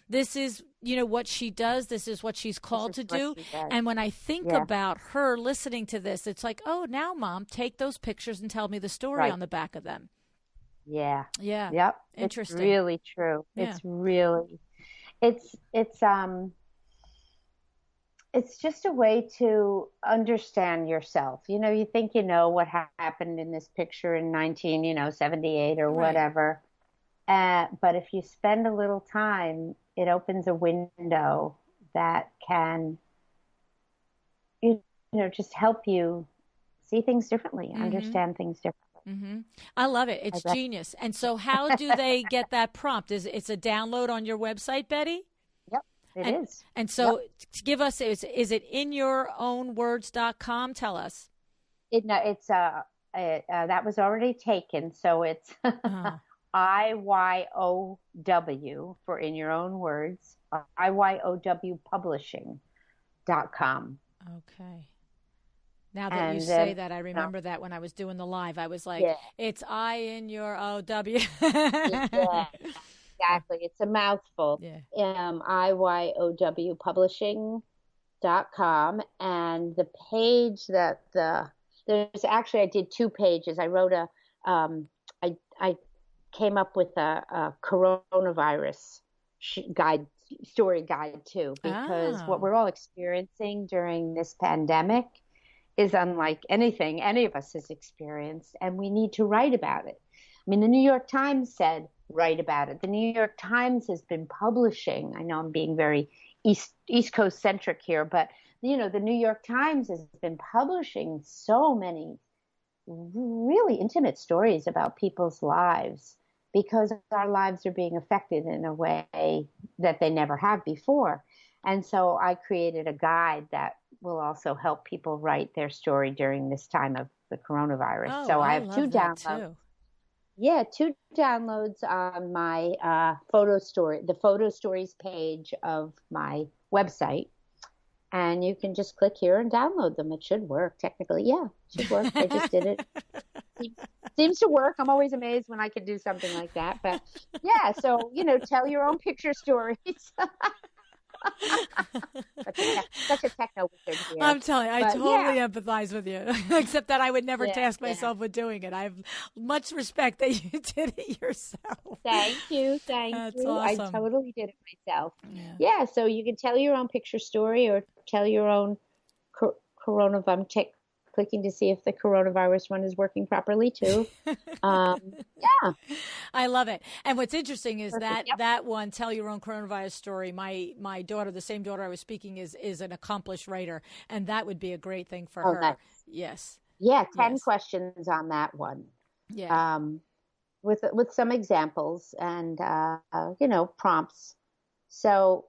this is, what she does. This is what she's called to do. And when I think about her listening to this, it's like, oh, now, Mom, take those pictures and tell me the story on the back of them. Yeah. Yeah. Yep. Interesting. It's really true. Yeah. It's just a way to understand yourself. You think what happened in this picture in 1978 or whatever. But if you spend a little time, it opens a window that can, just help you see things differently, understand things differently. Mm-hmm. I love it. It's genius. And so how do they get that prompt? It's a download on your website, Betty? Yep, it is. And so give us, is it inyourownwords.com? Tell us. That was already taken. So it's IYOW for In Your Own Words, IYOWpublishing.com. Okay. Now that you say that, I remember that when I was doing the live, I was like, it's I in your OW. Yeah, exactly. It's a mouthful. Yeah. IYOWpublishing.com. And the page there's actually, I did 2 pages. I wrote I came up with a coronavirus story guide too, because what we're all experiencing during this pandemic is unlike anything any of us has experienced, and we need to write about it. I mean, the New York Times said write about it. The New York Times has been publishing, I know I'm being very East Coast centric here, but the New York Times has been publishing so many really intimate stories about people's lives, because our lives are being affected in a way that they never have before. And so I created a guide that will also help people write their story during this time of the coronavirus. Oh, so I have 2 downloads. Too. Yeah, 2 downloads on my the photo stories page of my website. And you can just click here and download them. It should work technically. Yeah, it should work. I just did it. Seems to work. I'm always amazed when I can do something like that. But yeah, so, tell your own picture stories. Such a techno wizard here. I'm telling you, I But totally yeah. empathize with you, except that I would never Yeah, task yeah. myself with doing it. I have much respect that you did it yourself. Thank you. Thank That's you. I awesome. totally did it myself. Yeah. Yeah. So you can tell your own picture story or tell your own coronavirus. I'm clicking to see if the coronavirus one is working properly too. Yeah. I love it. And what's interesting is Perfect. that Yep. that one, tell your own coronavirus story. My daughter, the same daughter I was speaking, is an accomplished writer, and that would be a great thing for Oh, her. nice. Yes. Yeah. 10 Yes. questions on that one. Yeah. With some examples and prompts. So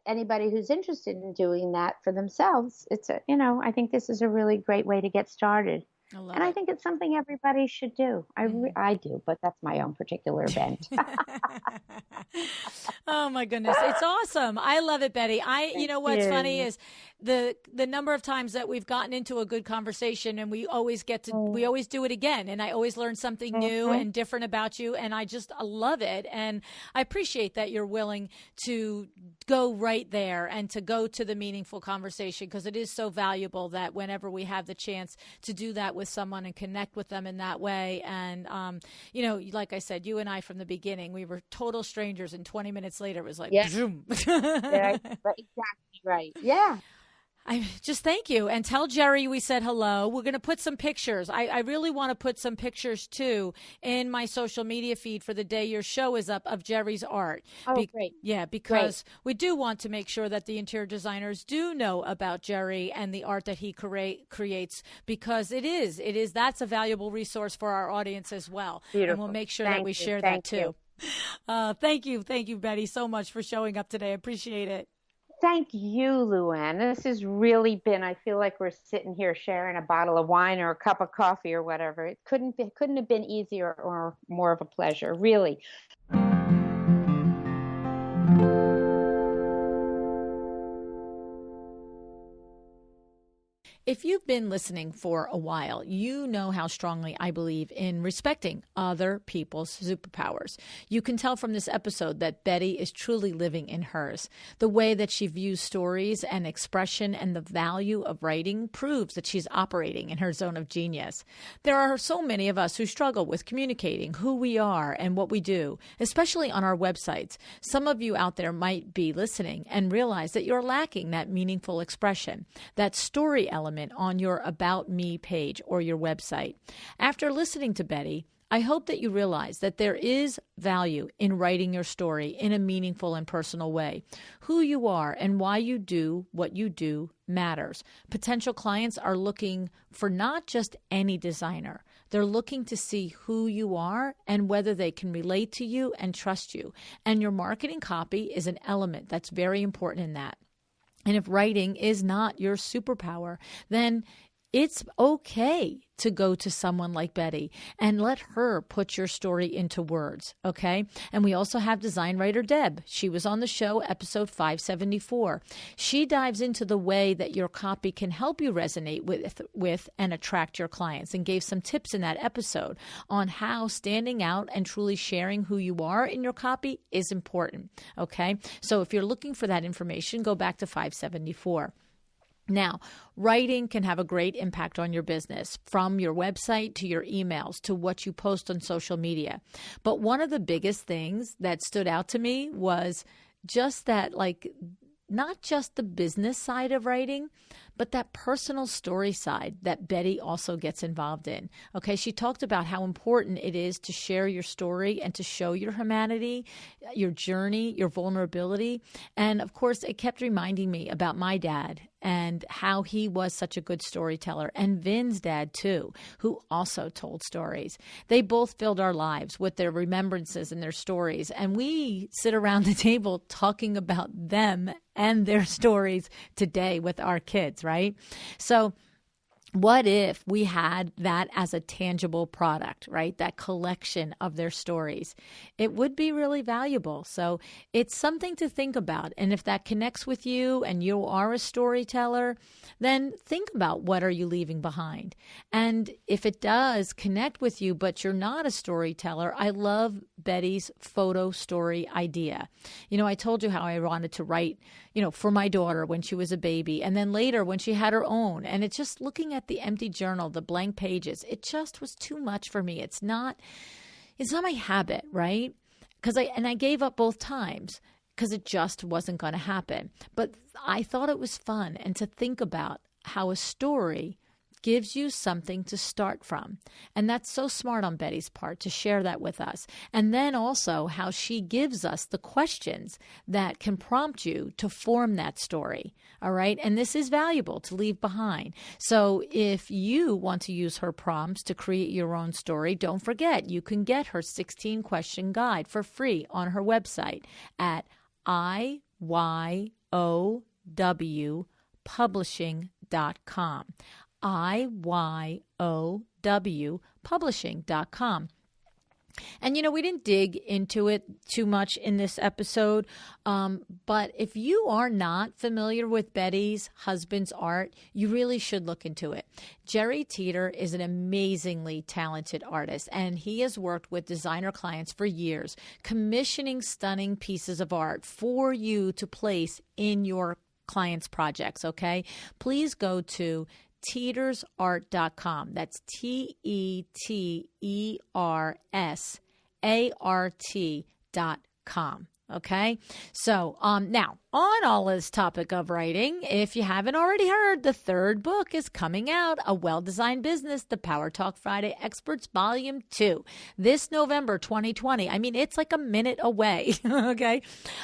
anybody who's interested in doing that for themselves, I think this is a really great way to get started. I love And I it. think it's something everybody should do. I do, but that's my own particular bent. Oh my goodness, it's awesome. I love it, Betty. What's funny is the number of times that we've gotten into a good conversation, and we always do it again, and I always learn something new and different about you, and I love it, and I appreciate that you're willing to go right there and to go to the meaningful conversation, because it is so valuable that whenever we have the chance to do that with someone and connect with them in that way, and like I said, you and I from the beginning, we were total strangers, and 20 minutes later it was like, Yeah. zoom. Yeah, exactly right. Yeah. I just thank you, and tell Jerry we said hello. We're going to put some pictures. I really want to put some pictures too in my social media feed for the day your show is up of Jerry's art. Oh, great. Yeah, because we do want to make sure that the interior designers do know about Jerry and the art that he creates, because that's a valuable resource for our audience as well. Beautiful. And we'll make sure that we share that too. Thank you, Betty, so much for showing up today. I appreciate it. Thank you, Luann. This has really been, I feel like we're sitting here sharing a bottle of wine or a cup of coffee or whatever. It couldn't have been easier or more of a pleasure, really. If you've been listening for a while, you know how strongly I believe in respecting other people's superpowers. You can tell from this episode that Betty is truly living in hers. The way that she views stories and expression and the value of writing proves that she's operating in her zone of genius. There are so many of us who struggle with communicating who we are and what we do, especially on our websites. Some of you out there might be listening and realize that you're lacking that meaningful expression, that story element on your About Me page or your website. After listening to Betty, I hope that you realize that there is value in writing your story in a meaningful and personal way. Who you are and why you do what you do matters. Potential clients are looking for not just any designer. They're looking to see who you are and whether they can relate to you and trust you. And your marketing copy is an element that's very important in that. And if writing is not your superpower, then it's okay to go to someone like Betty and let her put your story into words, okay? And we also have design writer Deb. She was on the show, episode 574. She dives into the way that your copy can help you resonate with and attract your clients, and gave some tips in that episode on how standing out and truly sharing who you are in your copy is important, okay? So if you're looking for that information, go back to 574. Now, writing can have a great impact on your business, from your website to your emails to what you post on social media. But one of the biggest things that stood out to me was just that, not just the business side of writing, but that personal story side that Betty also gets involved in. Okay, she talked about how important it is to share your story and to show your humanity, your journey, your vulnerability. And of course, it kept reminding me about my dad and how he was such a good storyteller, and Vin's dad too, who also told stories. They both filled our lives with their remembrances and their stories, and we sit around the table talking about them and their stories today with our kids, right? So what if we had that as a tangible product, right? That collection of their stories. It would be really valuable. So it's something to think about. And if that connects with you and you are a storyteller, then think about what are you leaving behind. And if it does connect with you, but you're not a storyteller, I love Betty's photo story idea. I told you how I wanted to write, for my daughter when she was a baby, and then later when she had her own. And it's just looking at the empty journal, the blank pages, it just was too much for me. It's not my habit, right? I gave up both times because it just wasn't going to happen. But I thought it was fun, and to think about how a story gives you something to start from. And that's so smart on Betty's part to share that with us. And then also how she gives us the questions that can prompt you to form that story. All right. And this is valuable to leave behind. So if you want to use her prompts to create your own story, don't forget you can get her 16-question guide for free on her website at iyowpublishing.com. iyowpublishing.com. And, we didn't dig into it too much in this episode, but if you are not familiar with Betty's husband's art, you really should look into it. Jerry Teter is an amazingly talented artist, and he has worked with designer clients for years, commissioning stunning pieces of art for you to place in your clients' projects, okay? Please go to tetersart.com. That's TETERSART.com. Okay. So, now on all this topic of writing, if you haven't already heard, the third book is coming out, A Well-Designed Business, The Power Talk Friday Experts Volume 2, this November 2020. I mean, it's like a minute away. Okay.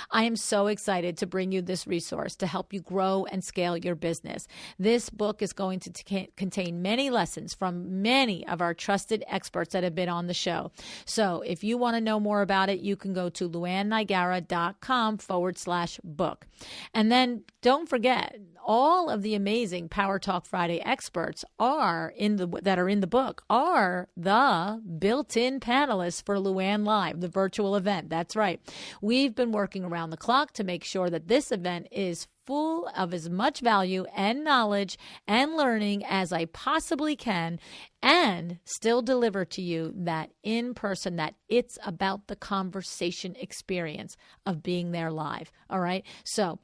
I am so excited to bring you this resource to help you grow and scale your business. This book is going to contain many lessons from many of our trusted experts that have been on the show. So if you want to know more about it, you can go to luannigara.com/book. And then don't forget, all of the amazing Power Talk Friday experts that are in the book are the built-in panelists for Luann Live, the virtual event. That's right. We've been working around the clock to make sure that this event is full of as much value and knowledge and learning as I possibly can, and still deliver to you that in person, that it's about the conversation experience of being there live. All right. So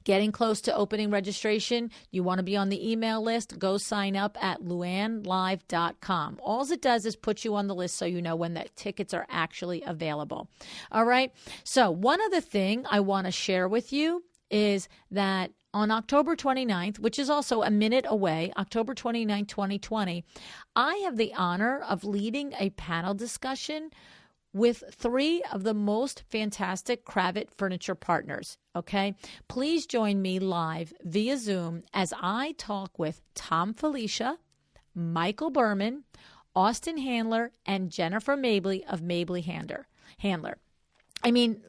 getting close to opening registration. You want to be on the email list, go sign up at luannlive.com. All it does is put you on the list so you know when the tickets are actually available. All right. So one other thing I want to share with you is that on October 29th, which is also a minute away, October 29th, 2020, I have the honor of leading a panel discussion with 3 of the most fantastic Kravet furniture partners. Okay, please join me live via Zoom as I talk with Tom Felicia, Michael Berman, Austin Handler, and Jennifer Mabley of Mabley Handler. I mean,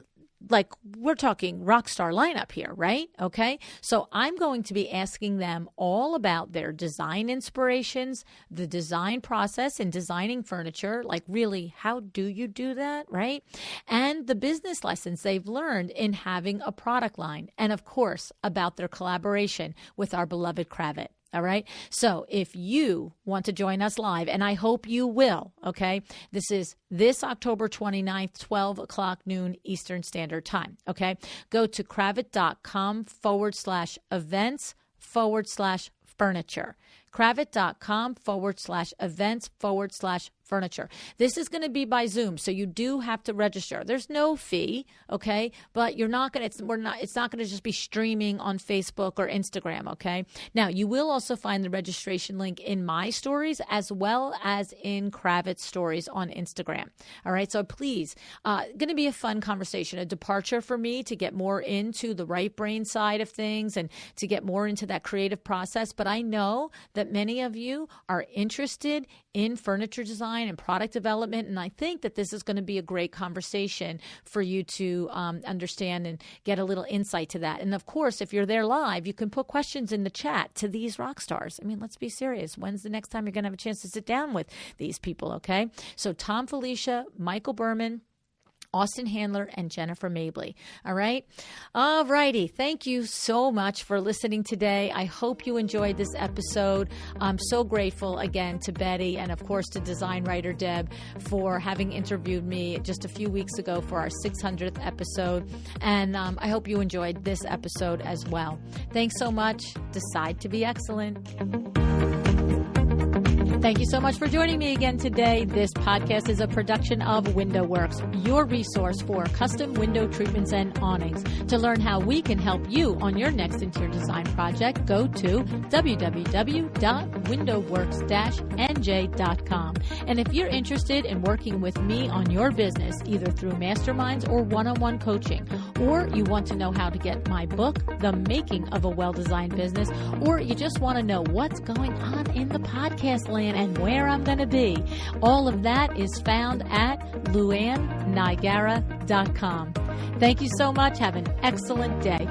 like, we're talking rock star lineup here, right? Okay. So I'm going to be asking them all about their design inspirations, the design process in designing furniture, like really, how do you do that, right? And the business lessons they've learned in having a product line. And of course, about their collaboration with our beloved Kravet. All right. So if you want to join us live, and I hope you will, okay, this is this October 29th, 12 o'clock noon Eastern Standard Time. Okay. Go to kravet.com/events/furniture. kravet.com/events/furniture. This is going to be by Zoom, so you do have to register. There's no fee, okay? But you're not going to, it's not going to just be streaming on Facebook or Instagram, okay? Now, you will also find the registration link in my stories as well as in Kravet's stories on Instagram. All right, so please, going to be a fun conversation, a departure for me to get more into the right brain side of things and to get more into that creative process. But I know that that many of you are interested in furniture design and product development, and I think that this is going to be a great conversation for you to understand and get a little insight to that. And of course, if you're there live, you can put questions in the chat to these rock stars. I mean, let's be serious. When's the next time you're going to have a chance to sit down with these people, okay? So Tom Felicia, Michael Berman, Austin Handler, and Jennifer Mabley. All right? All righty. Thank you so much for listening today. I hope you enjoyed this episode. I'm so grateful again to Betty and, of course, to design writer Deb for having interviewed me just a few weeks ago for our 600th episode. And I hope you enjoyed this episode as well. Thanks so much. Decide to be excellent. Thank you so much for joining me again today. This podcast is a production of WindowWorks, your resource for custom window treatments and awnings. To learn how we can help you on your next interior design project, go to www.windowworks-nj.com. And if you're interested in working with me on your business, either through masterminds or one-on-one coaching, or you want to know how to get my book, The Making of a Well-Designed Business, or you just want to know what's going on in the podcast land and where I'm going to be, all of that is found at luannigara.com. Thank you so much. Have an excellent day.